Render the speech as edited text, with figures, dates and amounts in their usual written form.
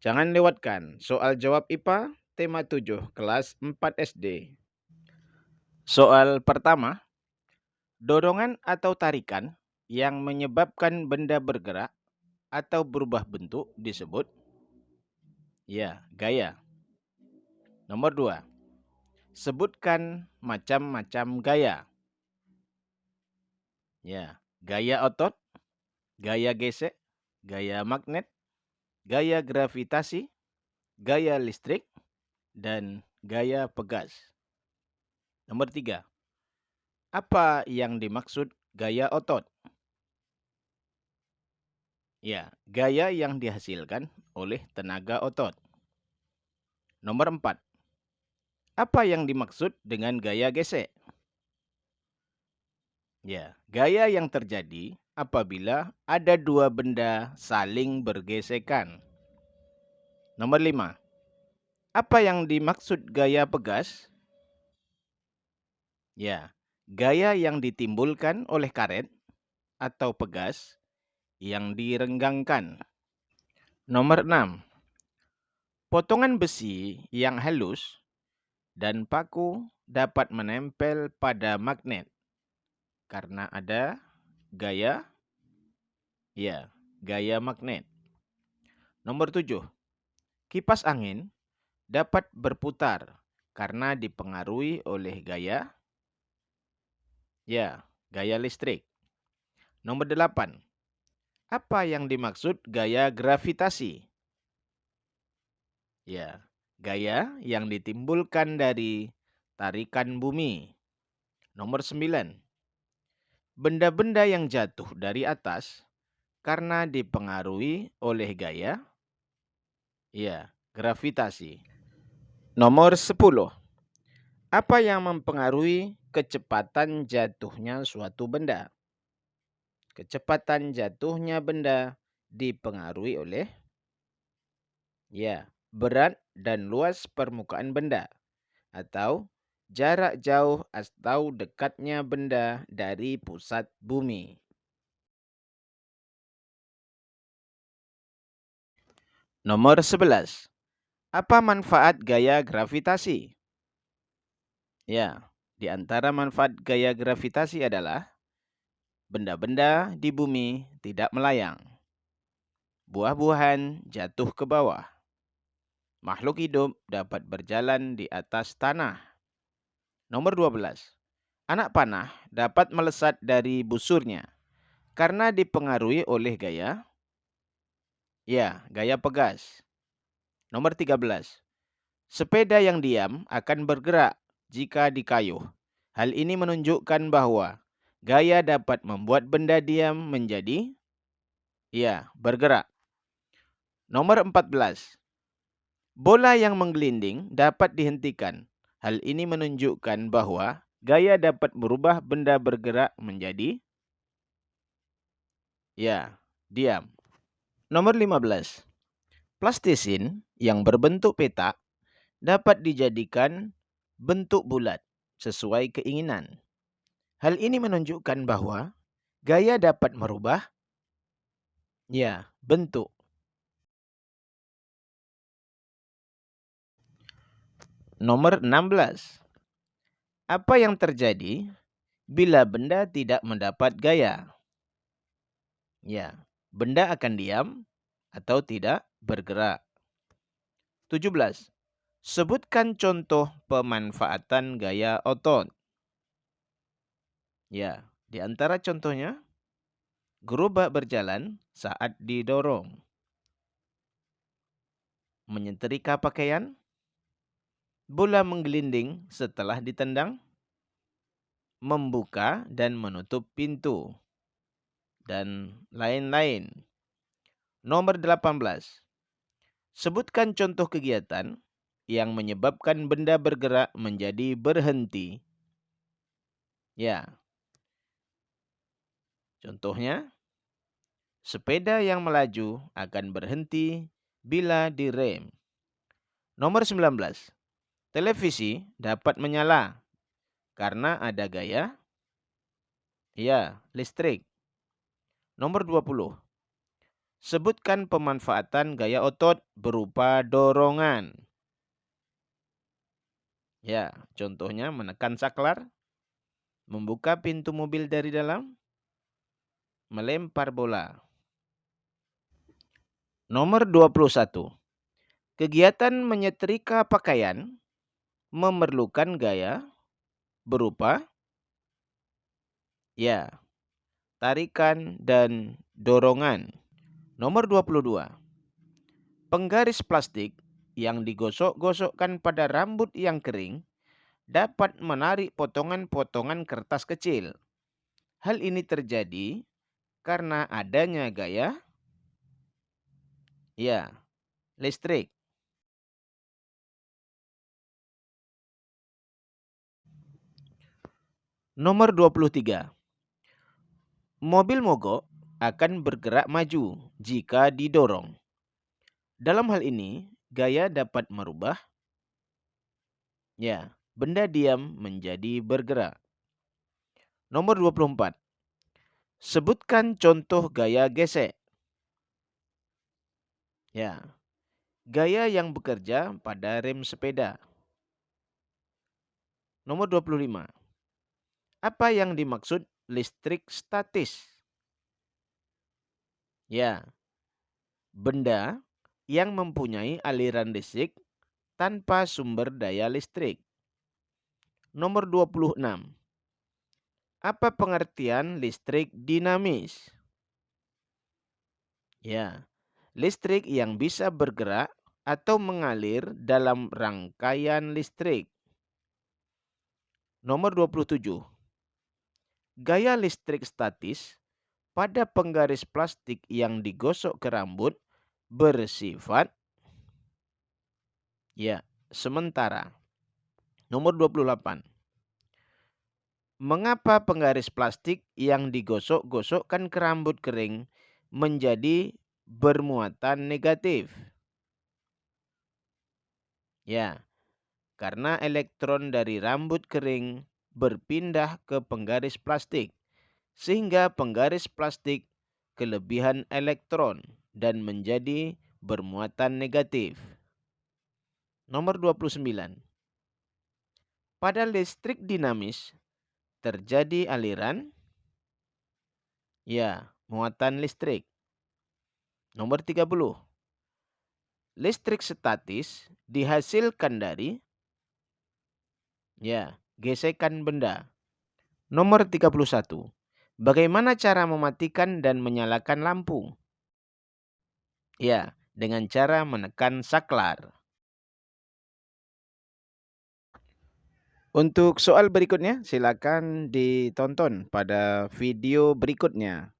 Jangan lewatkan soal jawab IPA tema 7 kelas 4 SD. Soal pertama, dorongan atau tarikan yang menyebabkan benda bergerak atau berubah bentuk disebut gaya. Nomor 2, sebutkan macam-macam gaya. Gaya otot, gaya gesek, gaya magnet, gaya gravitasi, gaya listrik, dan gaya pegas. Nomor 3, apa yang dimaksud gaya otot? Gaya yang dihasilkan oleh tenaga otot. Nomor 4, apa yang dimaksud dengan gaya gesek? Gaya yang terjadi apabila ada dua benda saling bergesekan. Nomor 5, apa yang dimaksud gaya pegas? Gaya yang ditimbulkan oleh karet atau pegas yang direnggangkan. Nomor 6, potongan besi yang halus dan paku dapat menempel pada magnet karena ada gaya magnet. Nomor 7, kipas angin dapat berputar karena dipengaruhi oleh gaya listrik. Nomor 8, apa yang dimaksud gaya gravitasi? Gaya yang ditimbulkan dari tarikan bumi. Nomor 9, benda-benda yang jatuh dari atas karena dipengaruhi oleh gaya gravitasi. Nomor 10, apa yang mempengaruhi kecepatan jatuhnya suatu benda? Kecepatan jatuhnya benda dipengaruhi oleh berat dan luas permukaan benda atau jarak jauh atau dekatnya benda dari pusat bumi. Nomor 11, apa manfaat gaya gravitasi? Di antara manfaat gaya gravitasi adalah benda-benda di bumi tidak melayang. Buah-buahan jatuh ke bawah. Makhluk hidup dapat berjalan di atas tanah. Nomor 12, anak panah dapat melesat dari busurnya karena dipengaruhi oleh gaya pegas. Nomor 13, sepeda yang diam akan bergerak jika dikayuh. Hal ini menunjukkan bahwa gaya dapat membuat benda diam menjadi bergerak. Nomor 14, bola yang menggelinding dapat dihentikan. Hal ini menunjukkan bahwa gaya dapat merubah benda bergerak menjadi diam. Nomor 15, plastisin yang berbentuk petak dapat dijadikan bentuk bulat sesuai keinginan. Hal ini menunjukkan bahwa gaya dapat merubah bentuk. Nomor 16, apa yang terjadi bila benda tidak mendapat gaya? Benda akan diam atau tidak bergerak. 17, sebutkan contoh pemanfaatan gaya otot. Di antara contohnya, gerobak berjalan saat didorong. Menyetrika pakaian, bola menggelinding setelah ditendang, membuka dan menutup pintu, dan lain-lain. Nomor 18, sebutkan contoh kegiatan yang menyebabkan benda bergerak menjadi berhenti. Contohnya, sepeda yang melaju akan berhenti bila direm. Nomor 19, televisi dapat menyala karena ada gaya listrik. Nomor 20, Sebutkan pemanfaatan gaya otot berupa dorongan. Ya, contohnya menekan saklar, membuka pintu mobil dari dalam, melempar bola. Nomor 21. Kegiatan menyetrika pakaian memerlukan gaya berupa tarikan dan dorongan. Nomor 22. Penggaris plastik yang digosok-gosokkan pada rambut yang kering dapat menarik potongan-potongan kertas kecil. Hal ini terjadi karena adanya gaya listrik. Nomor 23. Mobil mogok akan bergerak maju jika didorong. Dalam hal ini, gaya dapat merubah benda diam menjadi bergerak. Nomor 24. Sebutkan contoh gaya gesek. Gaya yang bekerja pada rem sepeda. Nomor 25. Apa yang dimaksud listrik statis? Benda yang mempunyai aliran listrik tanpa sumber daya listrik. Nomor 26. Apa pengertian listrik dinamis? Listrik yang bisa bergerak atau mengalir dalam rangkaian listrik. Nomor 27. Gaya listrik statis pada penggaris plastik yang digosok ke rambut bersifat sementara. Nomor 28. Mengapa penggaris plastik yang digosok-gosokkan ke rambut kering menjadi bermuatan negatif? Karena elektron dari rambut kering berpindah ke penggaris plastik, sehingga penggaris plastik kelebihan elektron dan menjadi bermuatan negatif. Nomor 29. Pada listrik dinamis terjadi aliran muatan listrik. Nomor 30. Listrik statis dihasilkan dari gesekan benda. Nomor 31. Bagaimana cara mematikan dan menyalakan lampu? Dengan cara menekan saklar. Untuk soal berikutnya, silakan ditonton pada video berikutnya.